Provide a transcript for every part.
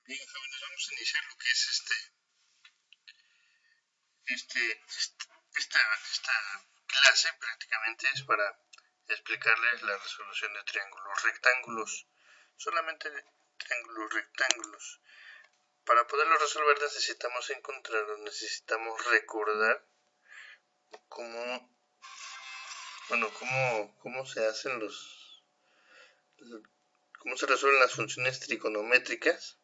Bien, jóvenes, vamos a iniciar lo que es esta clase. Prácticamente es para explicarles la resolución de triángulos rectángulos, solamente triángulos rectángulos. Para poderlo resolver necesitamos encontrar o necesitamos recordar cómo se hacen cómo se resuelven las funciones trigonométricas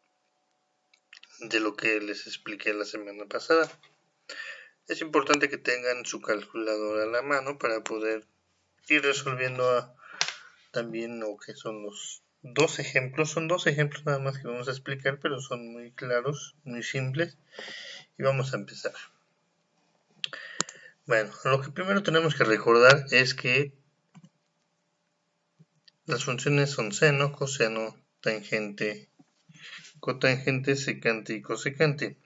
de lo que les expliqué la semana pasada. Es importante que tengan su calculadora a la mano para poder ir resolviendo también lo que son los dos ejemplos. Son dos ejemplos nada más que vamos a explicar, pero son muy claros, muy simples. Y vamos a empezar. Bueno, lo que primero tenemos que recordar es que las funciones son seno, coseno, tangente, cotangente, secante y cosecante.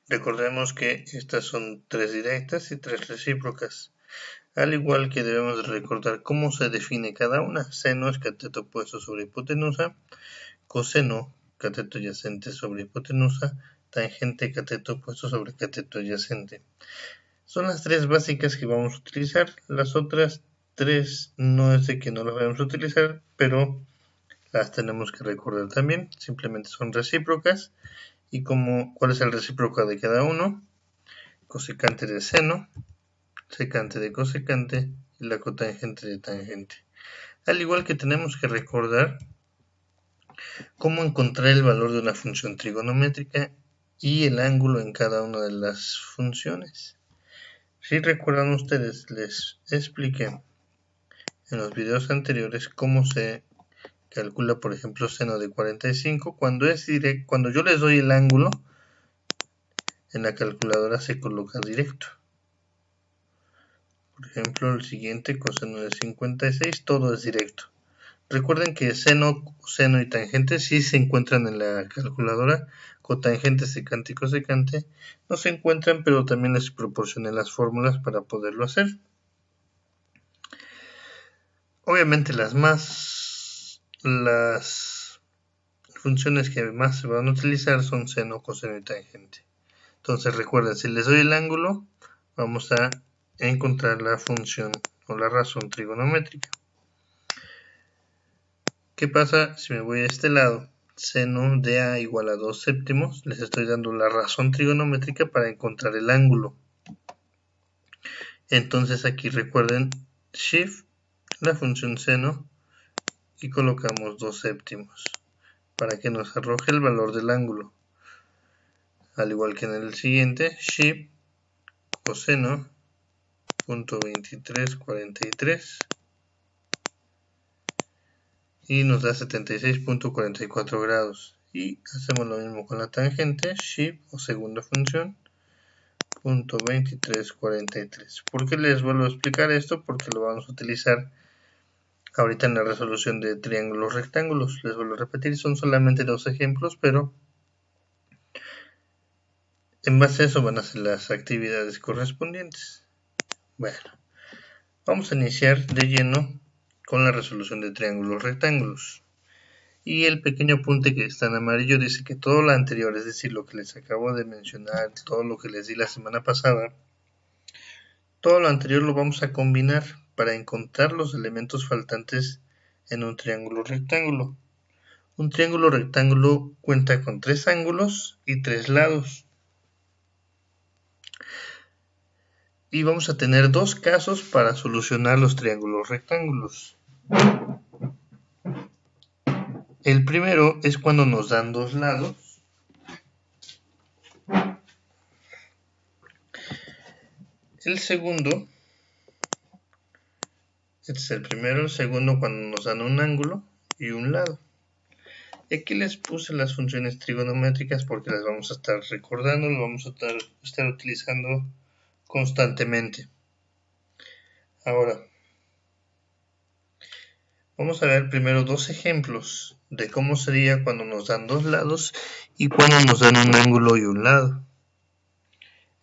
Recordemos que estas son tres directas y tres recíprocas. Al igual que debemos recordar cómo se define cada una. Seno es cateto opuesto sobre hipotenusa, coseno cateto adyacente sobre hipotenusa, tangente cateto opuesto sobre cateto adyacente. Son las tres básicas que vamos a utilizar. Las otras tres no es de que no las vamos a utilizar, pero las tenemos que recordar también. Simplemente son recíprocas. ¿Y cuál es el recíproco de cada uno? Cosecante de seno, secante de cosecante y la cotangente de tangente. Al igual que tenemos que recordar cómo encontrar el valor de una función trigonométrica y el ángulo en cada una de las funciones. Si recuerdan ustedes, les expliqué en los videos anteriores cómo se calcula, por ejemplo, seno de 45. Cuando yo les doy el ángulo, en la calculadora se coloca directo. Por ejemplo, el siguiente, coseno de 56, todo es directo. Recuerden que seno, coseno y tangente sí se encuentran en la calculadora. Cotangente, secante y cosecante no se encuentran, pero también les proporcioné las fórmulas para poderlo hacer. Obviamente las funciones que más se van a utilizar son seno, coseno y tangente. Entonces recuerden, si les doy el ángulo, vamos a encontrar la función o la razón trigonométrica. ¿Qué pasa si me voy a este lado? Seno de A igual a 2 séptimos. Les estoy dando la razón trigonométrica para encontrar el ángulo. Entonces aquí recuerden Shift, la función seno, y colocamos 2 séptimos para que nos arroje el valor del ángulo. Al igual que en el siguiente, Shift, coseno, punto 2343. Y nos da 76.44 grados. Y hacemos lo mismo con la tangente, shift o segunda función, punto 2343. ¿Por qué les vuelvo a explicar esto? Porque lo vamos a utilizar ahorita en la resolución de triángulos rectángulos. Les vuelvo a repetir, son solamente dos ejemplos, pero en base a eso van a ser las actividades correspondientes. Bueno, vamos a iniciar de lleno con la resolución de triángulos rectángulos. Y el pequeño apunte que está en amarillo dice que todo lo anterior, es decir, lo que les acabo de mencionar, todo lo que les di la semana pasada, todo lo anterior lo vamos a combinar para encontrar los elementos faltantes en un triángulo rectángulo. Un triángulo rectángulo cuenta con 3 ángulos y 3 lados. Y vamos a tener dos casos para solucionar los triángulos rectángulos. El primero es cuando nos dan dos lados. El segundo, este es el primero, el segundo cuando nos dan un ángulo y un lado. Y aquí les puse las funciones trigonométricas porque las vamos a estar recordando, las vamos a estar utilizando constantemente. Ahora, vamos a ver primero dos ejemplos de cómo sería cuando nos dan dos lados y cuando nos dan un ángulo y un lado.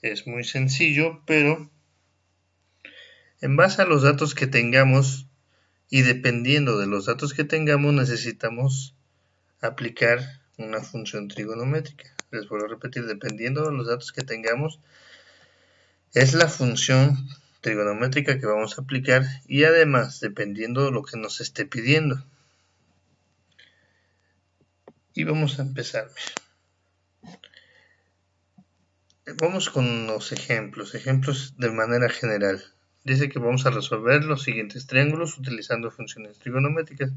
Es muy sencillo, pero en base a los datos que tengamos y dependiendo de los datos que tengamos necesitamos aplicar una función trigonométrica. Les vuelvo a repetir, dependiendo de los datos que tengamos, es la función trigonométrica que vamos a aplicar y además dependiendo de lo que nos esté pidiendo. Y vamos a empezar. Vamos con los ejemplos de manera general. Dice que vamos a resolver los siguientes triángulos utilizando funciones trigonométricas.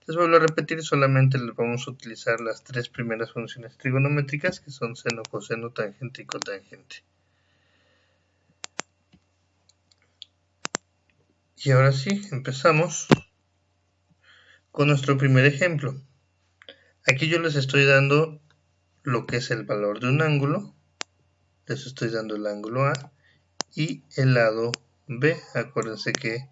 Les vuelvo a repetir, solamente les vamos a utilizar las tres primeras funciones trigonométricas, que son seno, coseno, tangente y cotangente. Y ahora sí, empezamos con nuestro primer ejemplo. Aquí yo les estoy dando lo que es el valor de un ángulo. Les estoy dando el ángulo A y el lado B. Acuérdense que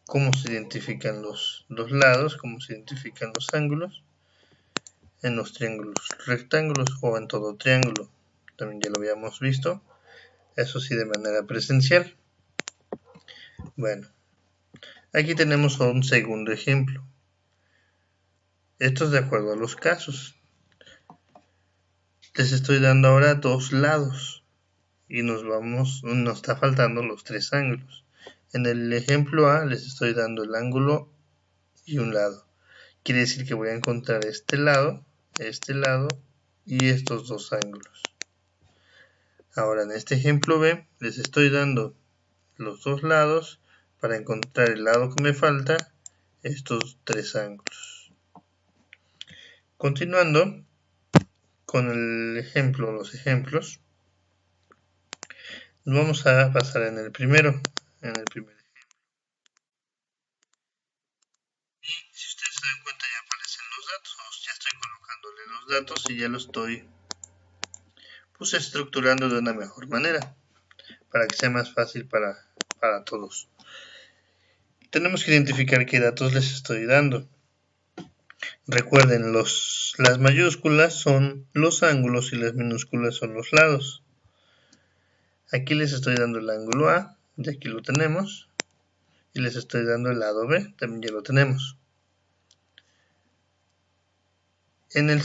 cómo se identifican los lados, cómo se identifican los ángulos en los triángulos rectángulos o en todo triángulo. También ya lo habíamos visto, eso sí de manera presencial. Bueno, aquí tenemos un segundo ejemplo. Esto es de acuerdo a los casos. Les estoy dando ahora dos lados y nos está faltando los tres ángulos. En el ejemplo A les estoy dando el ángulo y un lado. Quiere decir que voy a encontrar este lado y estos dos ángulos. Ahora en este ejemplo B les estoy dando los dos lados para encontrar el lado que me falta, estos tres ángulos. Continuando con los ejemplos, nos vamos a pasar en el primer ejemplo. Y si ustedes se dan cuenta ya aparecen los datos, ya estoy colocándole los datos y ya lo estoy estructurando de una mejor manera para que sea más fácil para todos. Tenemos que identificar qué datos les estoy dando. Recuerden, las mayúsculas son los ángulos y las minúsculas son los lados. Aquí les estoy dando el ángulo A, y aquí lo tenemos. Y les estoy dando el lado B, también ya lo tenemos. En el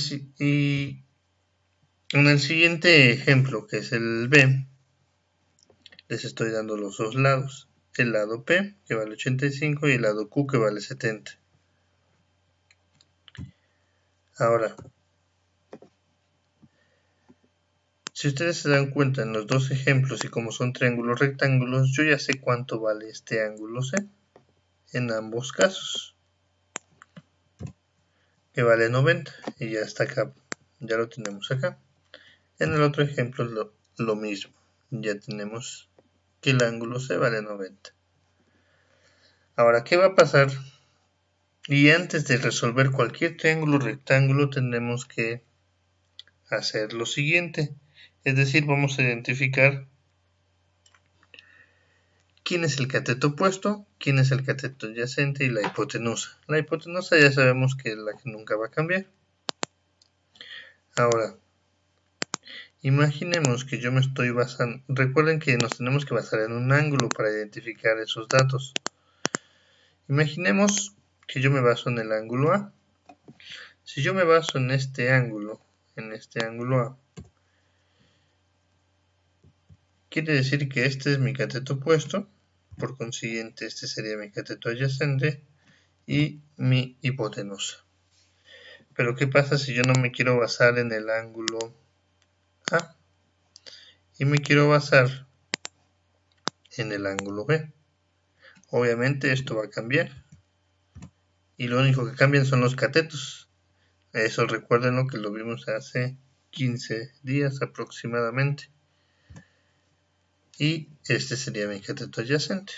siguiente ejemplo, que es el B, les estoy dando los dos lados. El lado P, que vale 85, y el lado Q, que vale 70. Ahora, si ustedes se dan cuenta en los dos ejemplos y como son triángulos rectángulos, yo ya sé cuánto vale este ángulo C en ambos casos, que vale 90 y ya está acá, ya lo tenemos acá. En el otro ejemplo es lo mismo, ya tenemos que el ángulo C vale 90. Ahora, ¿qué va a pasar? Y antes de resolver cualquier triángulo rectángulo tenemos que hacer lo siguiente, es decir, vamos a identificar quién es el cateto opuesto, quién es el cateto adyacente y la hipotenusa. La hipotenusa ya sabemos que es la que nunca va a cambiar. Ahora, imaginemos que yo me estoy basando, recuerden que nos tenemos que basar en un ángulo para identificar esos datos. Imaginemos que yo me baso en el ángulo A. Si yo me baso en este ángulo A, quiere decir que este es mi cateto opuesto, por consiguiente este sería mi cateto adyacente y mi hipotenusa. Pero ¿qué pasa si yo no me quiero basar en el ángulo A y me quiero basar en el ángulo B? Obviamente esto va a cambiar y lo único que cambian son los catetos. Eso recuerden lo que lo vimos hace 15 días aproximadamente. Y este sería mi cateto adyacente.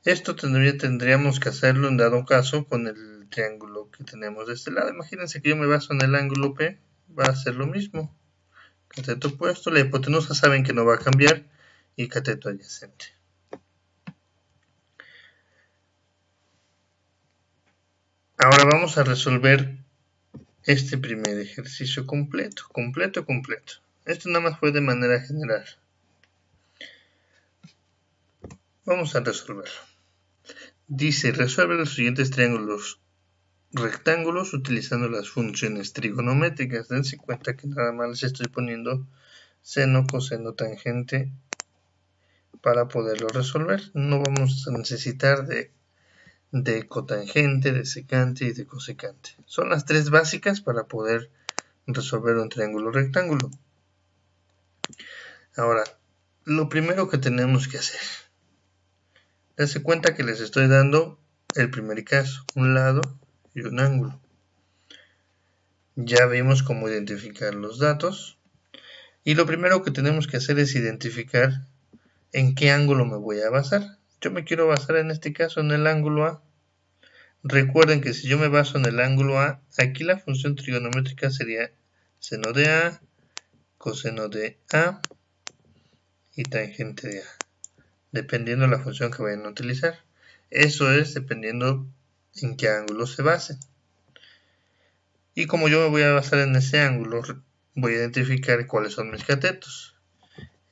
Esto tendríamos que hacerlo en dado caso con el triángulo que tenemos de este lado. Imagínense que yo me baso en el ángulo P, va a ser lo mismo. Cateto opuesto, la hipotenusa saben que no va a cambiar y cateto adyacente. Ahora vamos a resolver este primer ejercicio completo. Esto nada más fue de manera general. Vamos a resolverlo. Dice, resuelve los siguientes triángulos rectángulos utilizando las funciones trigonométricas. Dense cuenta que nada más les estoy poniendo seno, coseno, tangente para poderlo resolver. No vamos a necesitar de cotangente, de secante y de cosecante. Son las tres básicas para poder resolver un triángulo rectángulo. Ahora, lo primero que tenemos que hacer, dense cuenta que les estoy dando el primer caso, un lado y un ángulo. Ya vimos cómo identificar los datos y lo primero que tenemos que hacer es identificar en qué ángulo me voy a basar. Yo me quiero basar en este caso en el ángulo A. Recuerden que si yo me baso en el ángulo A, aquí la función trigonométrica sería seno de A, coseno de A y tangente de A, dependiendo de la función que vayan a utilizar. Eso es dependiendo en qué ángulo se basen. Y como yo me voy a basar en ese ángulo, voy a identificar cuáles son mis catetos.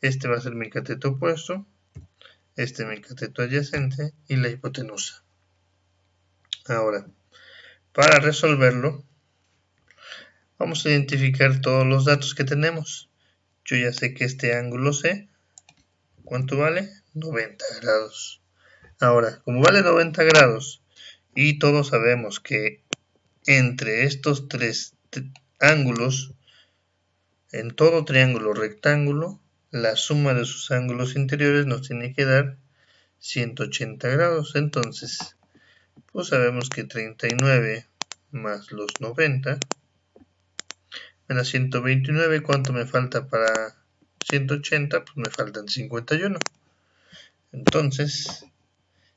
Este va a ser mi cateto opuesto, este mi cateto adyacente y la hipotenusa. Ahora, para resolverlo, vamos a identificar todos los datos que tenemos. Yo ya sé que este ángulo C, ¿cuánto vale? 90 grados. Ahora, como vale 90 grados y todos sabemos que entre estos tres ángulos, en todo triángulo rectángulo, la suma de sus ángulos interiores nos tiene que dar 180 grados. Entonces, pues sabemos que 39 más los 90 me da 129. ¿Cuánto me falta para 180? Pues me faltan 51. Entonces,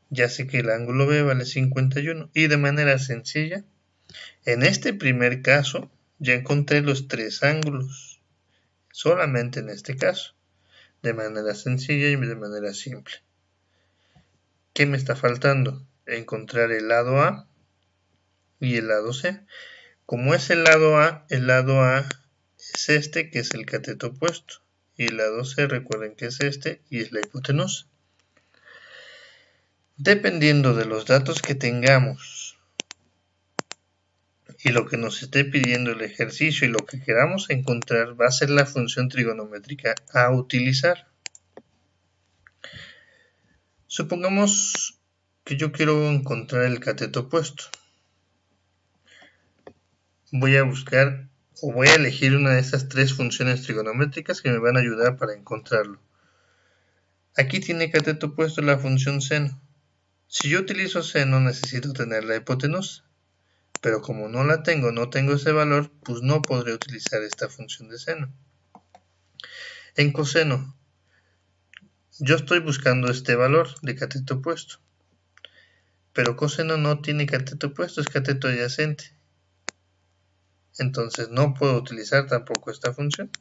ya sé que el ángulo B vale 51. Y de manera sencilla, en este primer caso, ya encontré los tres ángulos. Solamente en este caso. De manera sencilla y de manera simple. ¿Qué me está faltando? Encontrar el lado A y el lado C. Como es el lado A es este, que es el cateto opuesto. Y el lado C, recuerden que es este, y es la hipotenusa. Dependiendo de los datos que tengamos y lo que nos esté pidiendo el ejercicio y lo que queramos encontrar, va a ser la función trigonométrica a utilizar. Supongamos que yo quiero encontrar el cateto opuesto. Voy a buscar o voy a elegir una de estas tres funciones trigonométricas que me van a ayudar para encontrarlo. Aquí tiene cateto opuesto la función seno. Si yo utilizo seno necesito tener la hipotenusa, pero como no la tengo, no tengo ese valor, pues no podré utilizar esta función de seno. En coseno, yo estoy buscando este valor de cateto opuesto, pero coseno no tiene cateto opuesto, es cateto adyacente. Entonces no puedo utilizar tampoco esta función.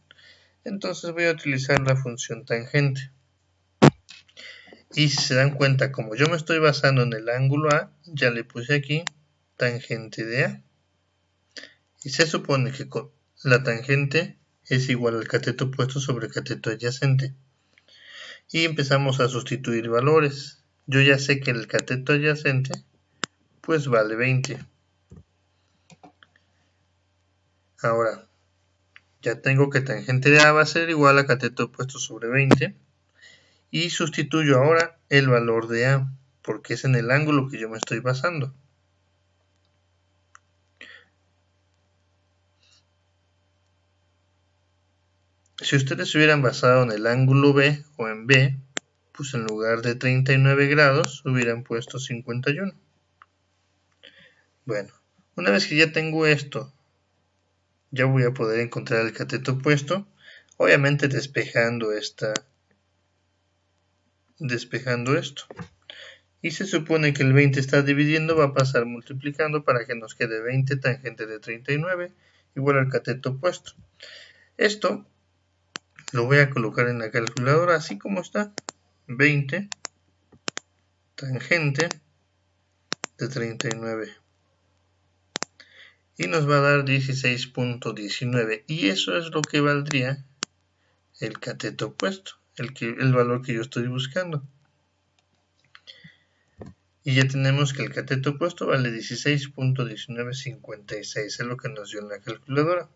Entonces voy a utilizar la función tangente. Y si se dan cuenta, como yo me estoy basando en el ángulo A, ya le puse aquí tangente de A. Y se supone que la tangente es igual al cateto opuesto sobre el cateto adyacente. Y empezamos a sustituir valores. Yo ya sé que el cateto adyacente pues vale 20. Ahora, ya tengo que tangente de A va a ser igual a cateto opuesto sobre 20. Y sustituyo ahora el valor de A, porque es en el ángulo que yo me estoy basando. Si ustedes se hubieran basado en el ángulo B o en B, pues en lugar de 39 grados hubieran puesto 51. Bueno, una vez que ya tengo esto, ya voy a poder encontrar el cateto opuesto, obviamente despejando esto. Y se supone que el 20 está dividiendo, va a pasar multiplicando para que nos quede 20 tangente de 39 igual al cateto opuesto. Esto lo voy a colocar en la calculadora así como está. 20 tangente de 39. Y nos va a dar 16.19. Y eso es lo que valdría el cateto opuesto, el valor que yo estoy buscando. Y ya tenemos que el cateto opuesto vale 16.1956, es lo que nos dio en la calculadora.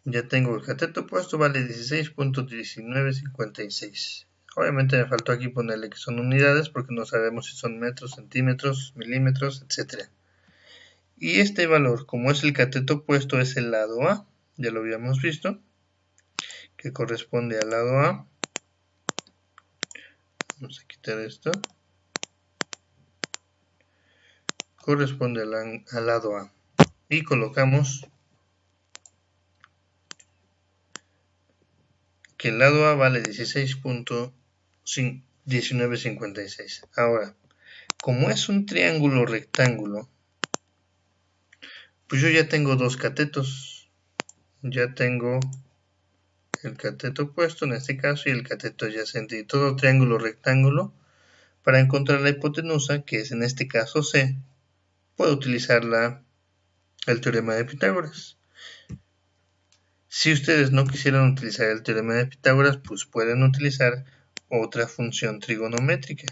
Ya tengo el cateto opuesto vale 16.1956. Obviamente me faltó aquí ponerle que son unidades porque no sabemos si son metros, centímetros, milímetros, etc. Y este valor, como es el cateto opuesto, es el lado A, ya lo habíamos visto, que corresponde al lado A. Vamos a quitar esto. Corresponde al lado A. Y colocamos que el lado A vale 16.1956. Ahora, como es un triángulo rectángulo, pues yo ya tengo dos catetos. Ya tengo el cateto opuesto en este caso y el cateto adyacente. Y todo triángulo rectángulo, para encontrar la hipotenusa, que es en este caso C, puedo utilizar el teorema de Pitágoras. Si ustedes no quisieran utilizar el teorema de Pitágoras, pues pueden utilizar otra función trigonométrica.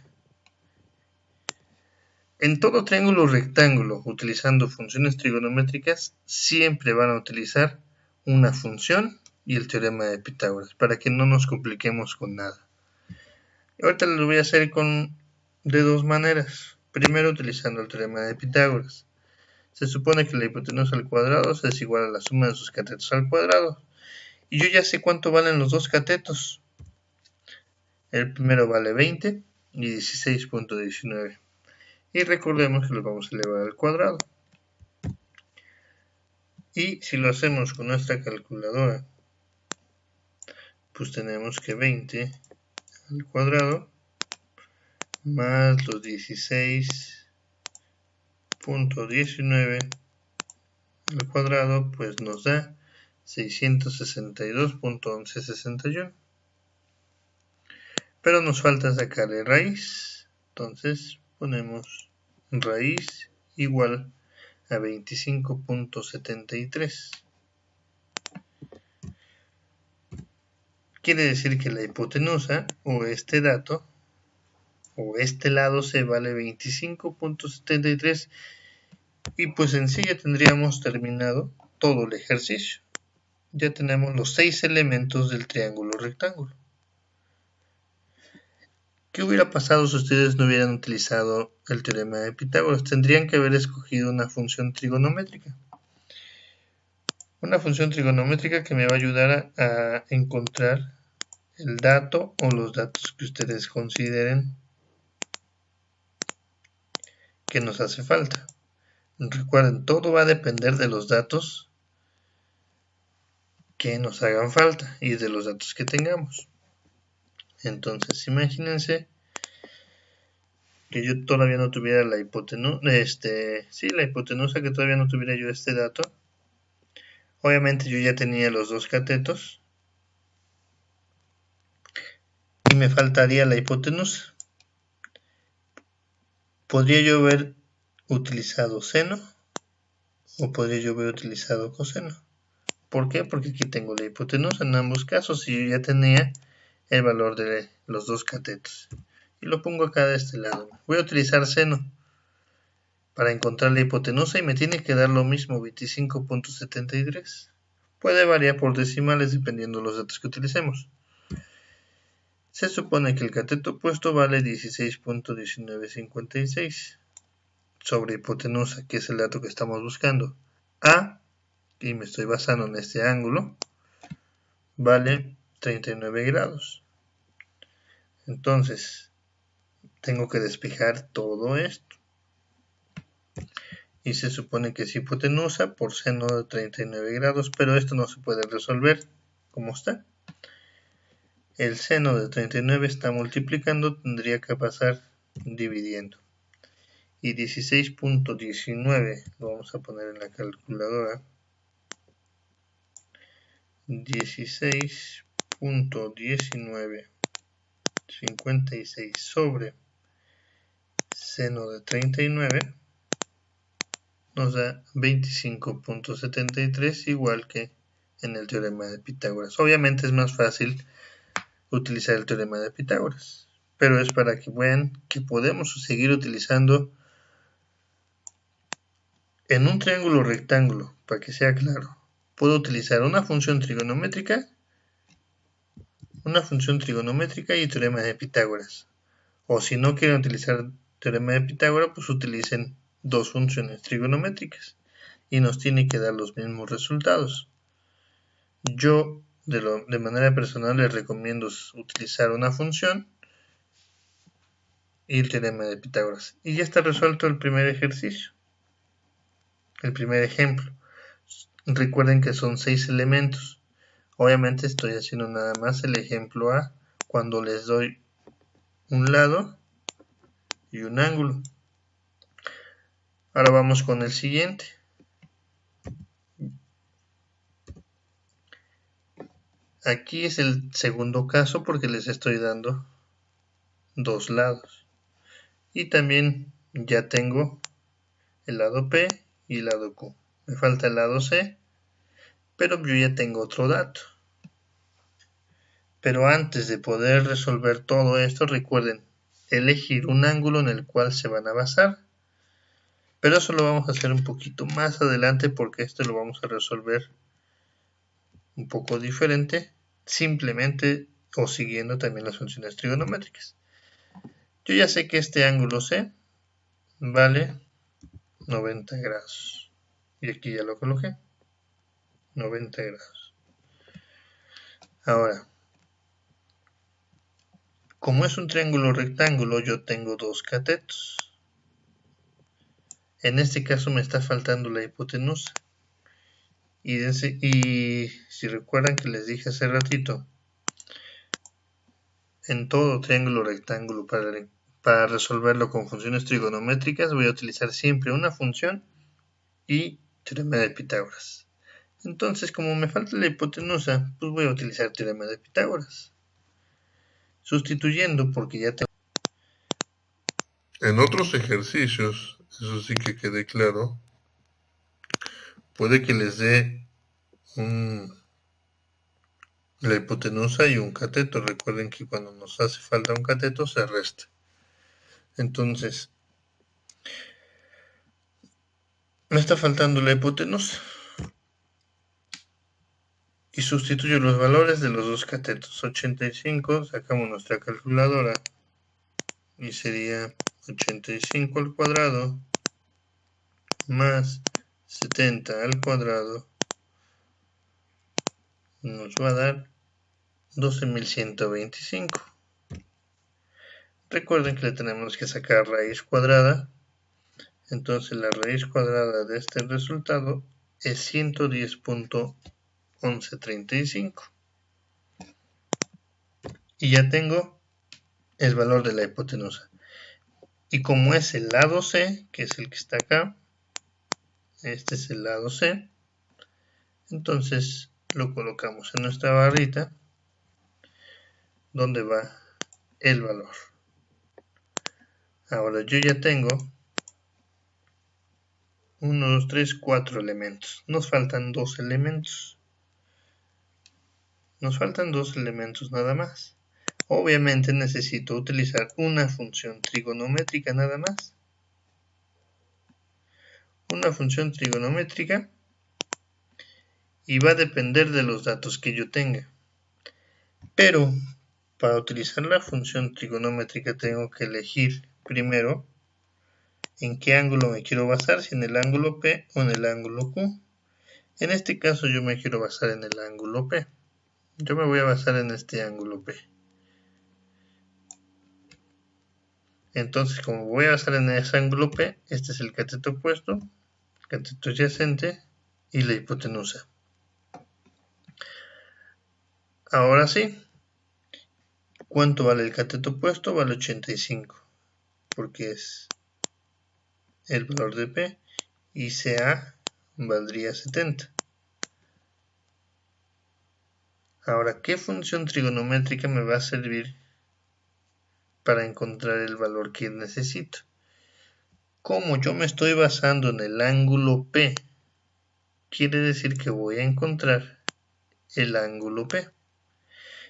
En todo triángulo rectángulo, utilizando funciones trigonométricas, siempre van a utilizar una función y el teorema de Pitágoras, para que no nos compliquemos con nada. Ahorita lo voy a hacer de dos maneras. Primero, utilizando el teorema de Pitágoras. Se supone que la hipotenusa al cuadrado es igual a la suma de sus catetos al cuadrado. Y yo ya sé cuánto valen los dos catetos. El primero vale 20 y 16.19. Y recordemos que los vamos a elevar al cuadrado. Y si lo hacemos con nuestra calculadora, pues tenemos que 20 al cuadrado más los 16.19 al cuadrado, pues nos da 662.1161. Pero nos falta sacarle raíz. Entonces ponemos raíz igual a 25.73. Quiere decir que la hipotenusa, o este dato, o este lado C vale 25.73, y pues en sí ya tendríamos terminado todo el ejercicio. Ya tenemos los 6 elementos del triángulo rectángulo. ¿Qué hubiera pasado si ustedes no hubieran utilizado el teorema de Pitágoras? Tendrían que haber escogido una función trigonométrica. Una función trigonométrica que me va a ayudar a encontrar el dato o los datos que ustedes consideren que nos hace falta. Recuerden, todo va a depender de los datos que nos hagan falta y de los datos que tengamos. Entonces, imagínense que yo todavía no tuviera la hipotenusa, la hipotenusa, que todavía no tuviera yo este dato. Obviamente yo ya tenía los dos catetos y me faltaría la hipotenusa. Podría yo haber utilizado seno o podría yo haber utilizado coseno. ¿Por qué? Porque aquí tengo la hipotenusa en ambos casos y yo ya tenía el valor de los dos catetos. Y lo pongo acá de este lado. Voy a utilizar seno para encontrar la hipotenusa y me tiene que dar lo mismo, 25.73. Puede variar por decimales dependiendo de los datos que utilicemos. Se supone que el cateto opuesto vale 16.1956 sobre hipotenusa, que es el dato que estamos buscando. A, y me estoy basando en este ángulo, vale 39 grados. Entonces, tengo que despejar todo esto. Y se supone que es hipotenusa por seno de 39 grados, pero esto no se puede resolver como está. El seno de 39 está multiplicando, tendría que pasar dividiendo. Y 16.19 lo vamos a poner en la calculadora. 16.1956 sobre seno de 39 nos da 25.73, igual que en el teorema de Pitágoras. Obviamente es más fácil utilizar el teorema de Pitágoras, pero es para que vean que podemos seguir utilizando en un triángulo rectángulo, para que sea claro. Puedo utilizar una función trigonométrica y teorema de Pitágoras. O si no quieren utilizar teorema de Pitágoras, pues utilicen dos funciones trigonométricas y nos tiene que dar los mismos resultados. Yo de manera personal les recomiendo utilizar una función y el teorema de Pitágoras. Y ya está resuelto el primer ejercicio, el primer ejemplo. Recuerden que son 6 elementos. Obviamente estoy haciendo nada más el ejemplo A cuando les doy un lado y un ángulo. Ahora vamos con el siguiente. Aquí es el segundo caso porque les estoy dando dos lados. Y también ya tengo el lado P y el lado Q. Me falta el lado C, pero yo ya tengo otro dato. Pero antes de poder resolver todo esto, recuerden elegir un ángulo en el cual se van a basar. Pero eso lo vamos a hacer un poquito más adelante porque esto lo vamos a resolver un poco diferente, simplemente o siguiendo también las funciones trigonométricas. Yo ya sé que este ángulo C vale 90 grados. Y aquí ya lo coloqué. 90 grados. Ahora, como es un triángulo rectángulo, yo tengo dos catetos. En este caso me está faltando la hipotenusa. Y si recuerdan que les dije hace ratito, en todo triángulo rectángulo para resolverlo con funciones trigonométricas voy a utilizar siempre una función y teorema de Pitágoras. Entonces, como me falta la hipotenusa, pues voy a utilizar teorema de Pitágoras. Sustituyendo porque ya tengo... En otros ejercicios, eso sí que quede claro, puede que les dé la hipotenusa y un cateto. Recuerden que cuando nos hace falta un cateto se resta. Entonces, me está faltando la hipotenusa. Y sustituyo los valores de los dos catetos. 85, sacamos nuestra calculadora y sería 85 al cuadrado más 70 al cuadrado nos va a dar 12.125. Recuerden que le tenemos que sacar raíz cuadrada. Entonces la raíz cuadrada de este resultado es 110.1135. Y ya tengo el valor de la hipotenusa. Y como es el lado C, que es el que está acá, este es el lado C, entonces lo colocamos en nuestra barrita donde va el valor. Ahora yo ya tengo 1, 2, 3, 4 elementos. Nos faltan dos elementos. Nos faltan dos elementos nada más. Obviamente necesito utilizar una función trigonométrica nada más. Una función trigonométrica y va a depender de los datos que yo tenga. Pero para utilizar la función trigonométrica tengo que elegir primero en qué ángulo me quiero basar, si en el ángulo P o en el ángulo Q. En este caso yo me quiero basar en el ángulo P. Yo me voy a basar en este ángulo P. Entonces, como voy a basar en ese ángulo P, este es el cateto opuesto, cateto adyacente y la hipotenusa. Ahora sí, ¿cuánto vale el cateto opuesto? Vale 85, porque es el valor de P, y CA valdría 70. Ahora, ¿qué función trigonométrica me va a servir para encontrar el valor que necesito? Como yo me estoy basando en el ángulo P, quiere decir que voy a encontrar el ángulo P.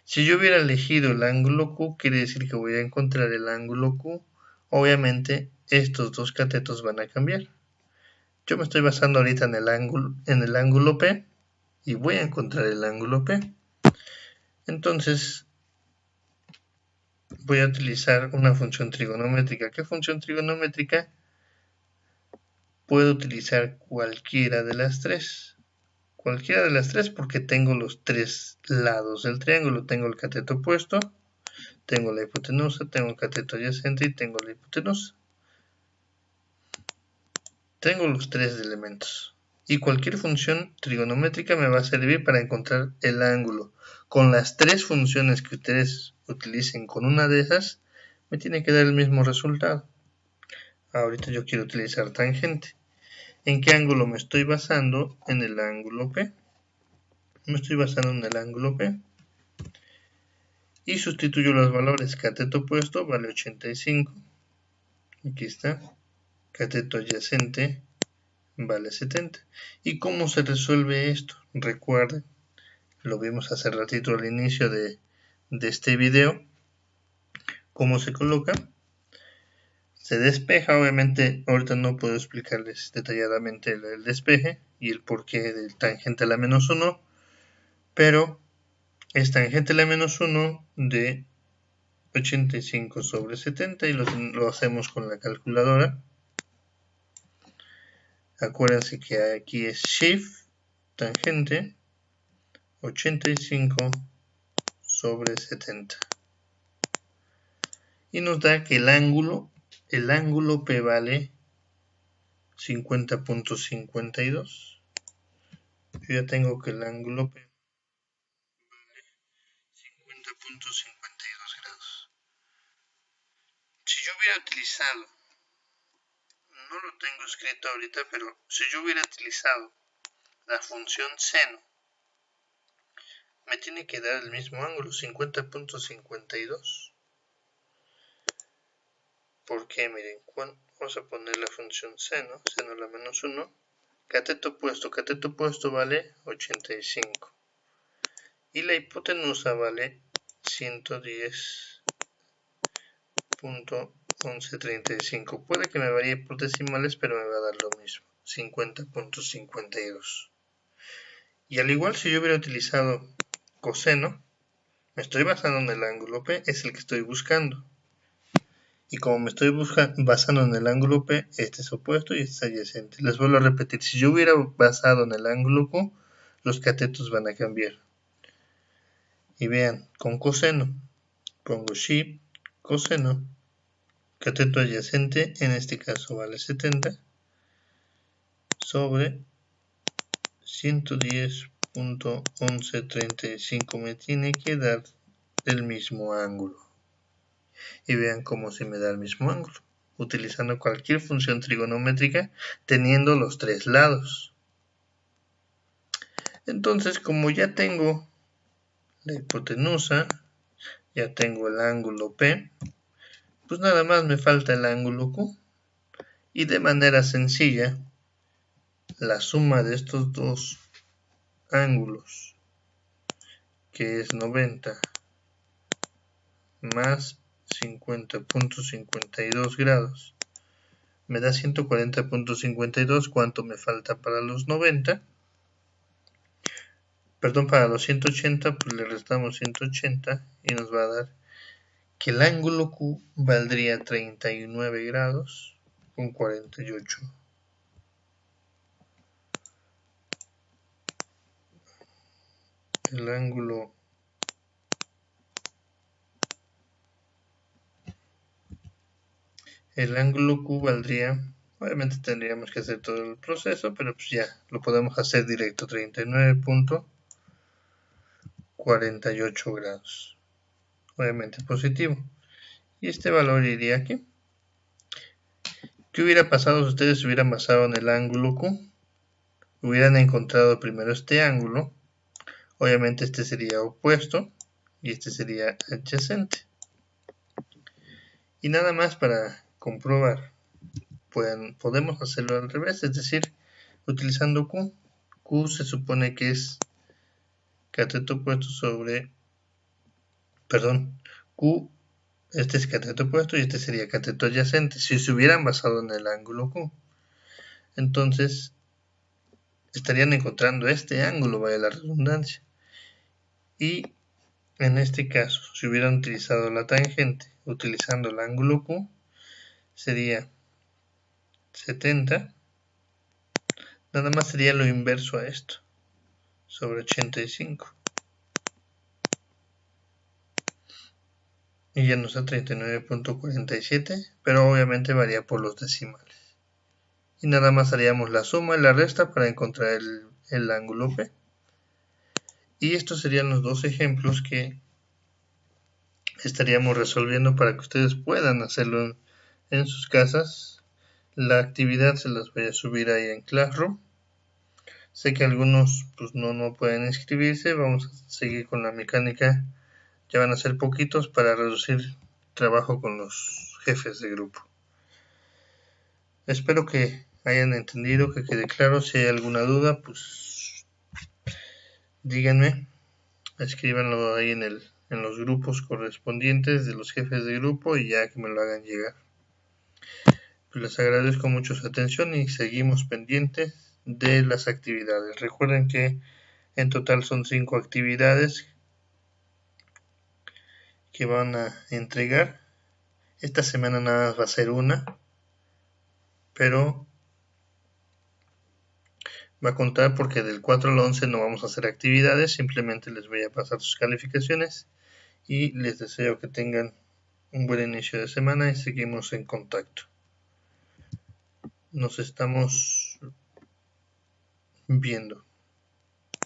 Si yo hubiera elegido el ángulo Q, quiere decir que voy a encontrar el ángulo Q. Obviamente, estos dos catetos van a cambiar. Yo me estoy basando ahorita en el ángulo P y voy a encontrar el ángulo P. Entonces, voy a utilizar una función trigonométrica. ¿Qué función trigonométrica? Puedo utilizar cualquiera de las tres. Cualquiera de las tres porque tengo los tres lados del triángulo. Tengo el cateto opuesto, tengo la hipotenusa, tengo el cateto adyacente y tengo la hipotenusa. Tengo los tres elementos. Y cualquier función trigonométrica me va a servir para encontrar el ángulo. Con las tres funciones que ustedes utilicen con una de esas, me tiene que dar el mismo resultado. Ahorita yo quiero utilizar tangente. ¿En qué ángulo me estoy basando? En el ángulo P. Me estoy basando en el ángulo P. Y sustituyo los valores. Cateto opuesto vale 85. Aquí está. Cateto adyacente vale 70. ¿Y cómo se resuelve esto? Recuerden, lo vimos hace ratito al inicio de este video. ¿Cómo se coloca? Se despeja, obviamente ahorita no puedo explicarles detalladamente el despeje y el porqué del tangente a la menos 1, pero es tangente a la menos 1 de 85 sobre 70 y lo hacemos con la calculadora. Acuérdense que aquí es shift tangente 85 sobre 70 y nos da que el ángulo P vale 50.52. Yo ya tengo que el ángulo P vale 50.52 grados. Si yo hubiera utilizado, no lo tengo escrito ahorita, pero si yo hubiera utilizado la función seno, me tiene que dar el mismo ángulo, 50.52. ¿Por qué? Miren, vamos a poner la función seno a la menos 1. Cateto opuesto vale 85. Y la hipotenusa vale 110.1135. Puede que me varíe por decimales, pero me va a dar lo mismo, 50.52. Y al igual, si yo hubiera utilizado coseno, me estoy basando en el ángulo P, es el que estoy buscando. Y como me estoy basando en el ángulo P, este es opuesto y este es adyacente. Les vuelvo a repetir, si yo hubiera basado en el ángulo Q, los catetos van a cambiar. Y vean, con coseno, pongo shift, coseno, cateto adyacente, en este caso vale 70, sobre 110.1135, me tiene que dar el mismo ángulo. Y vean cómo se me da el mismo ángulo, utilizando cualquier función trigonométrica, teniendo los tres lados. Entonces, como ya tengo la hipotenusa, ya tengo el ángulo P, pues nada más me falta el ángulo Q. Y de manera sencilla, la suma de estos dos ángulos, que es 90 más 50.52 grados, me da 140.52. ¿Cuánto me falta para los 90? Perdón, para los 180, pues le restamos 180 y nos va a dar que el ángulo Q valdría 39 grados con 48. El ángulo Q valdría, obviamente tendríamos que hacer todo el proceso, pero pues ya lo podemos hacer directo, 39.48 grados. Obviamente positivo. Y este valor iría aquí. ¿Qué hubiera pasado si ustedes hubieran basado en el ángulo Q? Hubieran encontrado primero este ángulo. Obviamente este sería opuesto y este sería adyacente. Y nada más para comprobar, podemos hacerlo al revés, es decir, utilizando Q. Q se supone que es cateto opuesto sobre Q, este es cateto opuesto y este sería cateto adyacente, si se hubieran basado en el ángulo Q. Entonces, estarían encontrando este ángulo, vaya la redundancia. Y en este caso, si hubieran utilizado la tangente utilizando el ángulo Q, sería 70, nada más sería lo inverso a esto, sobre 85. Y ya nos da 39.47, pero obviamente varía por los decimales. Y nada más haríamos la suma y la resta para encontrar el ángulo P. Y estos serían los dos ejemplos que estaríamos resolviendo para que ustedes puedan hacerlo en sus casas. La actividad se las voy a subir ahí en Classroom. Sé que algunos pues no pueden inscribirse, vamos a seguir con la mecánica. Ya van a ser poquitos para reducir trabajo con los jefes de grupo. Espero que hayan entendido, que quede claro. Si hay alguna duda, pues díganme, escríbanlo ahí en los grupos correspondientes de los jefes de grupo y ya que me lo hagan llegar. Pues les agradezco mucho su atención y seguimos pendientes de las actividades. Recuerden que en total son 5 actividades que van a entregar. Esta semana nada más va a ser una, pero va a contar porque del 4 al 11 no vamos a hacer actividades, simplemente les voy a pasar sus calificaciones y les deseo que tengan un buen inicio de semana y seguimos en contacto. Nos estamos viendo.